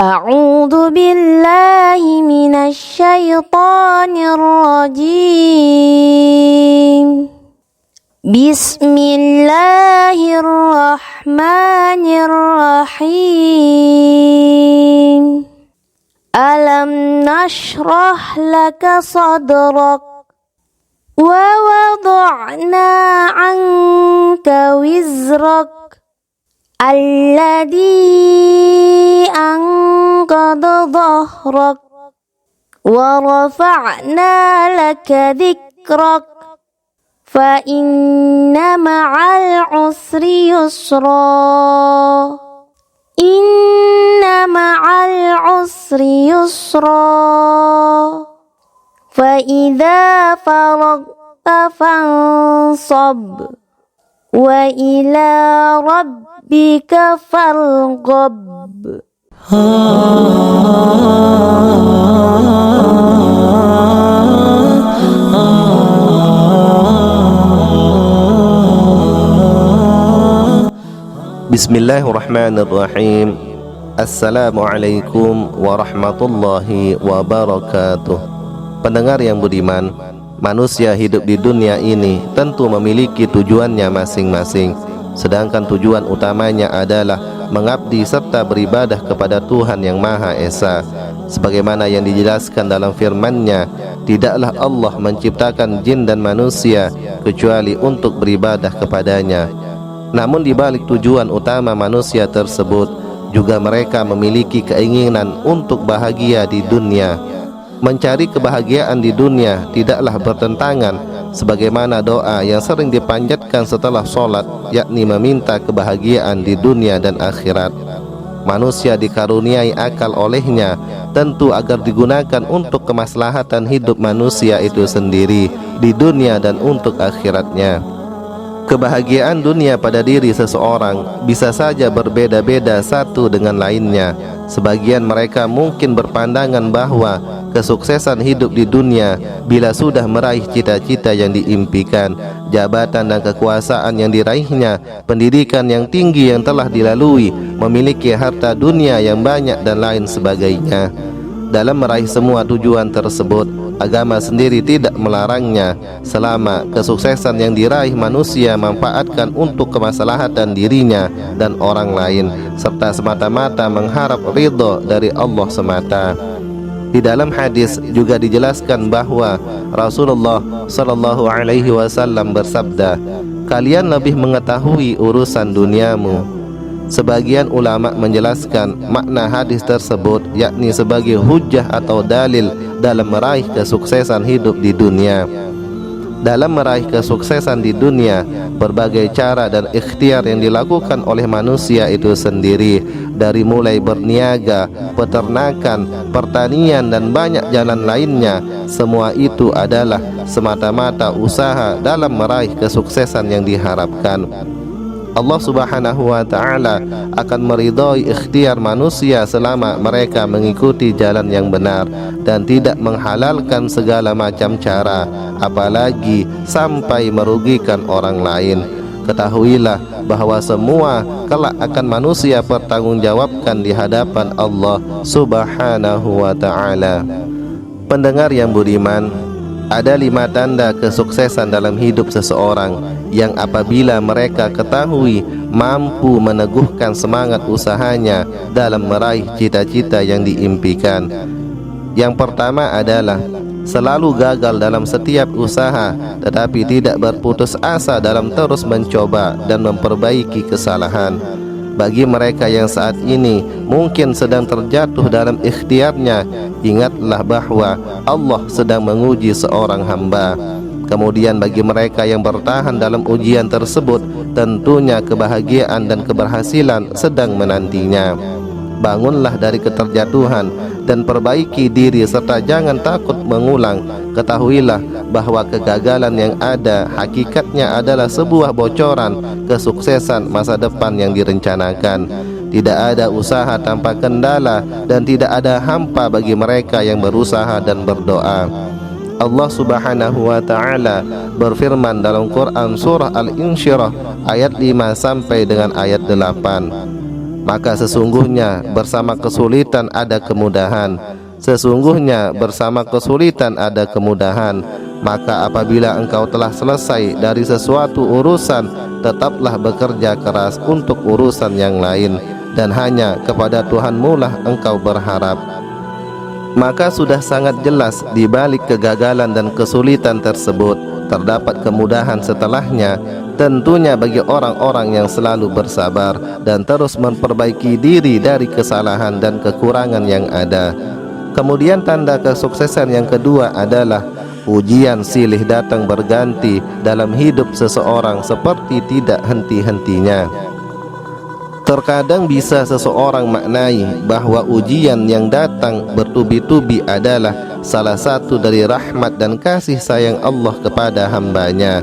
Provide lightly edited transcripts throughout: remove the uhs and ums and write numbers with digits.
أعوذ بالله من الشيطان الرجيم. بسم الله الرحمن الرحيم. ألم نشرح لك صدرك ووضعنا عنك وزرك الذي أنقض ظهرك ورفعنا لك ذكرك فإن مع العسر يسرا إن مع العسر يسرا فإذا فرغت فانصب وإلى ربك فارغب. Bismillahirrahmanirrahim. Assalamualaikum warahmatullahi wabarakatuh. Pendengar yang budiman, manusia hidup di dunia ini tentu memiliki tujuannya masing-masing. Sedangkan tujuan utamanya adalah mengabdi serta beribadah kepada Tuhan yang Maha Esa. Sebagaimana yang dijelaskan dalam firman-Nya, tidaklah Allah menciptakan jin dan manusia kecuali untuk beribadah kepadanya. Namun di balik tujuan utama manusia tersebut, juga mereka memiliki keinginan untuk bahagia di dunia. Mencari kebahagiaan di dunia tidaklah bertentangan sebagaimana doa yang sering dipanjatkan setelah sholat, yakni meminta kebahagiaan di dunia dan akhirat. Manusia dikaruniai akal olehnya tentu agar digunakan untuk kemaslahatan hidup manusia itu sendiri di dunia dan untuk akhiratnya. Kebahagiaan dunia pada diri seseorang bisa saja berbeda-beda satu dengan lainnya. Sebagian mereka mungkin berpandangan bahwa kesuksesan hidup di dunia bila sudah meraih cita-cita yang diimpikan, jabatan dan kekuasaan yang diraihnya, pendidikan yang tinggi yang telah dilalui, memiliki harta dunia yang banyak dan lain sebagainya. Dalam meraih semua tujuan tersebut, agama sendiri tidak melarangnya selama kesuksesan yang diraih manusia manfaatkan untuk kemaslahatan dirinya dan orang lain, serta semata-mata mengharap ridho dari Allah semata. Di dalam hadis juga dijelaskan bahwa Rasulullah sallallahu alaihi wasallam bersabda, "Kalian lebih mengetahui urusan duniamu." Sebagian ulama menjelaskan makna hadis tersebut yakni sebagai hujjah atau dalil dalam meraih kesuksesan hidup di dunia. Dalam meraih kesuksesan di dunia, berbagai cara dan ikhtiar yang dilakukan oleh manusia itu sendiri, dari mulai berniaga, peternakan, pertanian dan banyak jalan lainnya, semua itu adalah semata-mata usaha dalam meraih kesuksesan yang diharapkan. Allah subhanahu wa ta'ala akan meridhai ikhtiar manusia selama mereka mengikuti jalan yang benar dan tidak menghalalkan segala macam cara, apalagi sampai merugikan orang lain. Ketahuilah bahwa semua kelak akan manusia pertanggungjawabkan di hadapan Allah subhanahu wa ta'ala. Pendengar yang budiman, ada 5 tanda kesuksesan dalam hidup seseorang yang apabila mereka ketahui mampu meneguhkan semangat usahanya dalam meraih cita-cita yang diimpikan. Yang pertama adalah selalu gagal dalam setiap usaha, tetapi tidak berputus asa dalam terus mencoba dan memperbaiki kesalahan. Bagi mereka yang saat ini mungkin sedang terjatuh dalam ikhtiarnya, ingatlah bahwa Allah sedang menguji seorang hamba. Kemudian bagi mereka yang bertahan dalam ujian tersebut, tentunya kebahagiaan dan keberhasilan sedang menantinya. Bangunlah dari keterjatuhan dan perbaiki diri serta jangan takut mengulang. Ketahuilah bahwa kegagalan yang ada hakikatnya adalah sebuah bocoran kesuksesan masa depan yang direncanakan. Tidak ada usaha tanpa kendala dan tidak ada hampa bagi mereka yang berusaha dan berdoa. Allah subhanahu wa ta'ala berfirman dalam Quran surah Al-Insyirah ayat 5 sampai dengan ayat 8, maka sesungguhnya bersama kesulitan ada kemudahan. Sesungguhnya bersama kesulitan ada kemudahan. Maka apabila engkau telah selesai dari sesuatu urusan, tetaplah bekerja keras untuk urusan yang lain, dan hanya kepada Tuhanmu lah engkau berharap. Maka sudah sangat jelas di balik kegagalan dan kesulitan tersebut terdapat kemudahan setelahnya, tentunya bagi orang-orang yang selalu bersabar dan terus memperbaiki diri dari kesalahan dan kekurangan yang ada. Kemudian tanda kesuksesan yang kedua adalah ujian silih datang berganti dalam hidup seseorang seperti tidak henti-hentinya. Terkadang bisa seseorang maknai bahwa ujian yang datang bertubi-tubi adalah salah satu dari rahmat dan kasih sayang Allah kepada hambanya.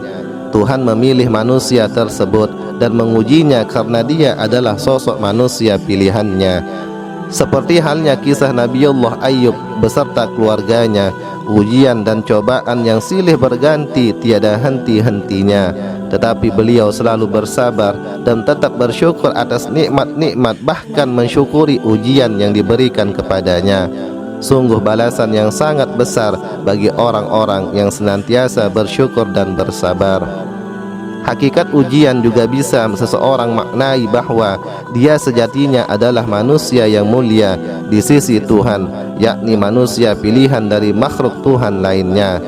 Tuhan memilih manusia tersebut dan mengujinya karena dia adalah sosok manusia pilihannya. Seperti halnya kisah Nabiullah Ayub beserta keluarganya, ujian dan cobaan yang silih berganti tiada henti-hentinya, tetapi beliau selalu bersabar dan tetap bersyukur atas nikmat-nikmat, bahkan mensyukuri ujian yang diberikan kepadanya. Sungguh balasan yang sangat besar bagi orang-orang yang senantiasa bersyukur dan bersabar. Hakikat ujian juga bisa seseorang maknai bahwa dia sejatinya adalah manusia yang mulia di sisi Tuhan, yakni manusia pilihan dari makhluk Tuhan lainnya.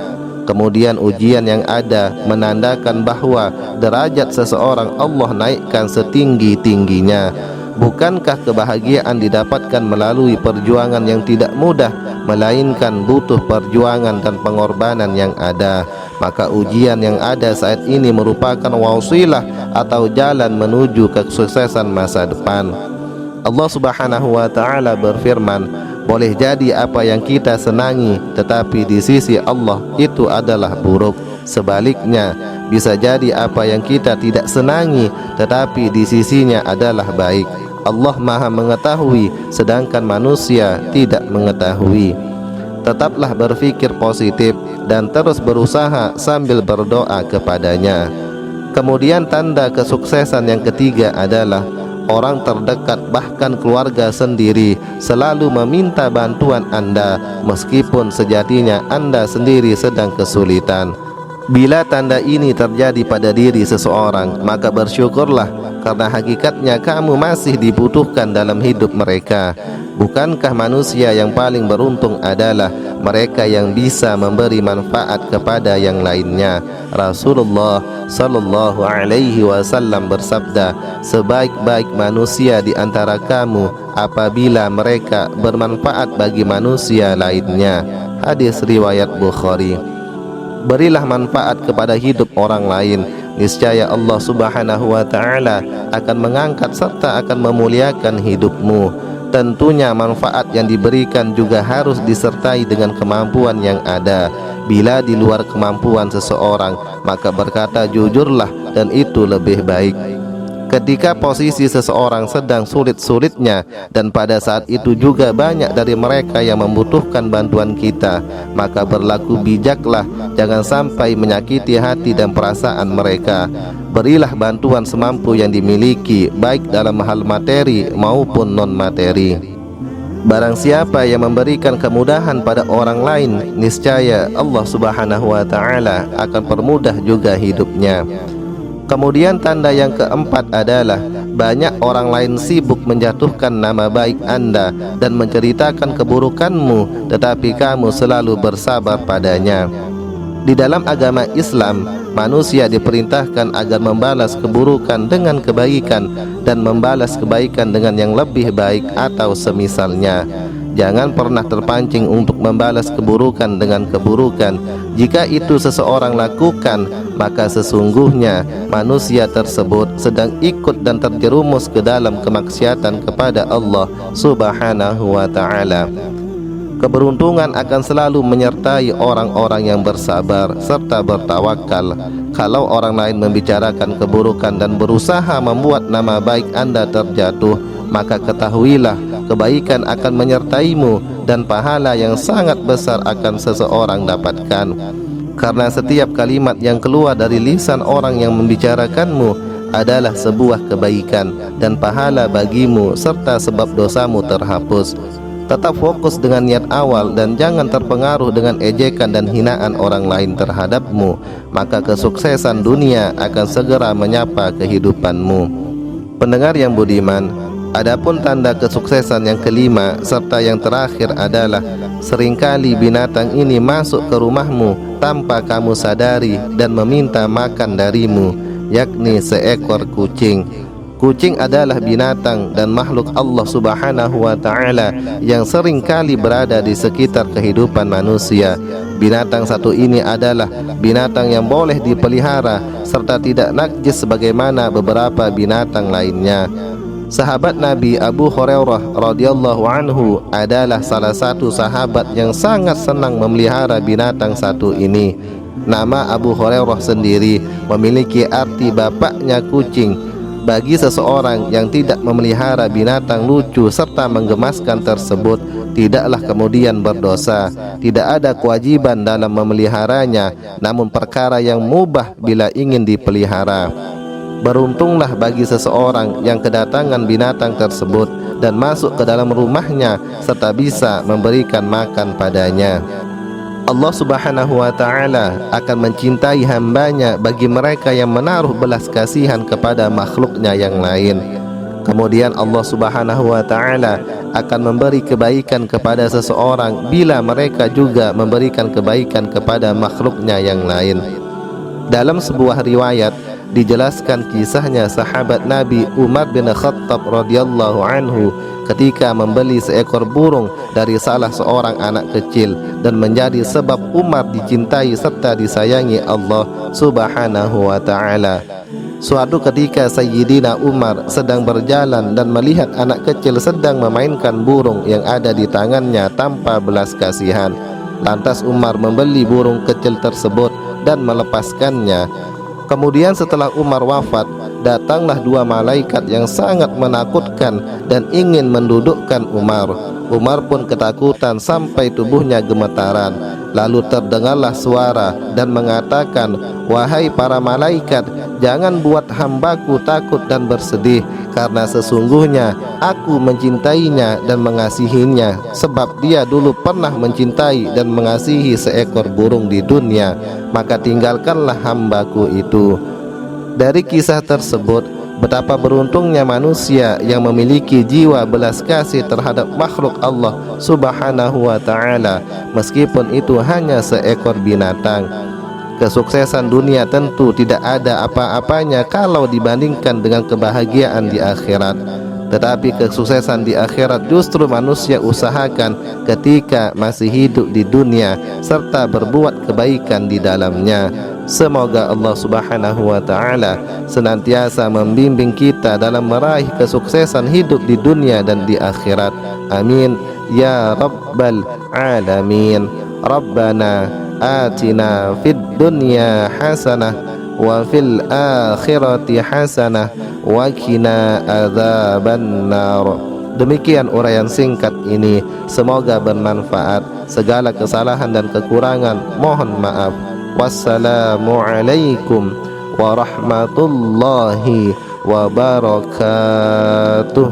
Kemudian ujian yang ada menandakan bahwa derajat seseorang Allah naikkan setinggi-tingginya. Bukankah kebahagiaan didapatkan melalui perjuangan yang tidak mudah, melainkan butuh perjuangan dan pengorbanan yang ada? Maka ujian yang ada saat ini merupakan wasilah atau jalan menuju kesuksesan masa depan. Allah Subhanahu wa ta'ala berfirman, boleh jadi apa yang kita senangi tetapi di sisi Allah itu adalah buruk. Sebaliknya, bisa jadi apa yang kita tidak senangi tetapi di sisinya adalah baik. Allah Maha mengetahui sedangkan manusia tidak mengetahui. Tetaplah berpikir positif dan terus berusaha sambil berdoa kepadanya. Kemudian tanda kesuksesan yang ketiga adalah orang terdekat bahkan keluarga sendiri selalu meminta bantuan Anda meskipun sejatinya Anda sendiri sedang kesulitan. Bila tanda ini terjadi pada diri seseorang, maka bersyukurlah karena hakikatnya kamu masih dibutuhkan dalam hidup mereka. Bukankah manusia yang paling beruntung adalah mereka yang bisa memberi manfaat kepada yang lainnya? Rasulullah sallallahu alaihi wasallam bersabda, sebaik-baik manusia di antara kamu apabila mereka bermanfaat bagi manusia lainnya. Hadis riwayat Bukhari. Berilah manfaat kepada hidup orang lain, niscaya Allah Subhanahu wa ta'ala akan mengangkat serta akan memuliakan hidupmu. Tentunya manfaat yang diberikan juga harus disertai dengan kemampuan yang ada. Bila di luar kemampuan seseorang, maka berkata jujurlah dan itu lebih baik. Ketika posisi seseorang sedang sulit-sulitnya dan pada saat itu juga banyak dari mereka yang membutuhkan bantuan kita, maka berlaku bijaklah, jangan sampai menyakiti hati dan perasaan mereka. Berilah bantuan semampu yang dimiliki, baik dalam hal materi maupun non-materi. Barang siapa yang memberikan kemudahan pada orang lain, niscaya Allah Subhanahu wa ta'ala akan permudah juga hidupnya. Kemudian tanda yang keempat adalah banyak orang lain sibuk menjatuhkan nama baik Anda dan menceritakan keburukanmu, tetapi kamu selalu bersabar padanya. Di dalam agama Islam, manusia diperintahkan agar membalas keburukan dengan kebaikan dan membalas kebaikan dengan yang lebih baik atau semisalnya. Jangan pernah terpancing untuk membalas keburukan dengan keburukan. Jika itu seseorang lakukan, maka sesungguhnya manusia tersebut sedang ikut dan terjerumus ke dalam kemaksiatan kepada Allah Subhanahu wa ta'ala. Keberuntungan akan selalu menyertai orang-orang yang bersabar serta bertawakal. Kalau orang lain membicarakan keburukan dan berusaha membuat nama baik Anda terjatuh, maka ketahuilah kebaikan akan menyertaimu dan pahala yang sangat besar akan seseorang dapatkan. Karena setiap kalimat yang keluar dari lisan orang yang membicarakanmu adalah sebuah kebaikan dan pahala bagimu serta sebab dosamu terhapus. Tetap fokus dengan niat awal dan jangan terpengaruh dengan ejekan dan hinaan orang lain terhadapmu, maka kesuksesan dunia akan segera menyapa kehidupanmu. Pendengar yang budiman, adapun tanda kesuksesan yang kelima serta yang terakhir adalah seringkali binatang ini masuk ke rumahmu tanpa kamu sadari dan meminta makan darimu, yakni seekor kucing. Kucing adalah binatang dan makhluk Allah Subhanahu wa Ta'ala yang sering kali berada di sekitar kehidupan manusia. Binatang satu ini adalah binatang yang boleh dipelihara serta tidak najis sebagaimana beberapa binatang lainnya. Sahabat Nabi Abu Hurairah radhiyallahu anhu adalah salah satu sahabat yang sangat senang memelihara binatang satu ini. Nama Abu Hurairah sendiri memiliki arti bapaknya kucing. Bagi seseorang yang tidak memelihara binatang lucu serta menggemaskan tersebut, tidaklah kemudian berdosa. Tidak ada kewajiban dalam memeliharanya, namun perkara yang mubah bila ingin dipelihara. Beruntunglah bagi seseorang yang kedatangan binatang tersebut dan masuk ke dalam rumahnya serta bisa memberikan makan padanya. Allah Subhanahu wa Ta'ala akan mencintai hambanya bagi mereka yang menaruh belas kasihan kepada makhluknya yang lain. Kemudian Allah Subhanahu wa Ta'ala akan memberi kebaikan kepada seseorang bila mereka juga memberikan kebaikan kepada makhluknya yang lain. Dalam sebuah riwayat dijelaskan kisahnya sahabat Nabi Umar bin Khattab radhiyallahu anhu ketika membeli seekor burung dari salah seorang anak kecil dan menjadi sebab Umar dicintai serta disayangi Allah Subhanahu wa Ta'ala. Suatu ketika Sayyidina Umar sedang berjalan dan melihat anak kecil sedang memainkan burung yang ada di tangannya tanpa belas kasihan. Lantas Umar membeli burung kecil tersebut dan melepaskannya. Kemudian setelah Umar wafat, datanglah dua malaikat yang sangat menakutkan dan ingin mendudukkan Umar. Umar pun ketakutan sampai tubuhnya gemetaran. Lalu terdengarlah suara dan mengatakan, "Wahai para malaikat, jangan buat hambaku takut dan bersedih, karena sesungguhnya aku mencintainya dan mengasihinya, sebab dia dulu pernah mencintai dan mengasihi seekor burung di dunia, maka tinggalkanlah hambaku itu." Dari kisah tersebut, betapa beruntungnya manusia yang memiliki jiwa belas kasih terhadap makhluk Allah Subhanahu wa Ta'ala, meskipun itu hanya seekor binatang. Kesuksesan dunia tentu tidak ada apa-apanya kalau dibandingkan dengan kebahagiaan di akhirat. Tetapi kesuksesan di akhirat justru manusia usahakan ketika masih hidup di dunia serta berbuat kebaikan di dalamnya. Semoga Allah Subhanahu wa Ta'ala senantiasa membimbing kita dalam meraih kesuksesan hidup di dunia dan di akhirat. Amin ya rabbal alamin. Rabbana atina fid dunya hasanah wa fil akhirati hasanah wa qina adzabannar. Demikian uraian singkat ini, semoga bermanfaat. Segala kesalahan dan kekurangan mohon maaf. Wassalamualaikum warahmatullahi wabarakatuh.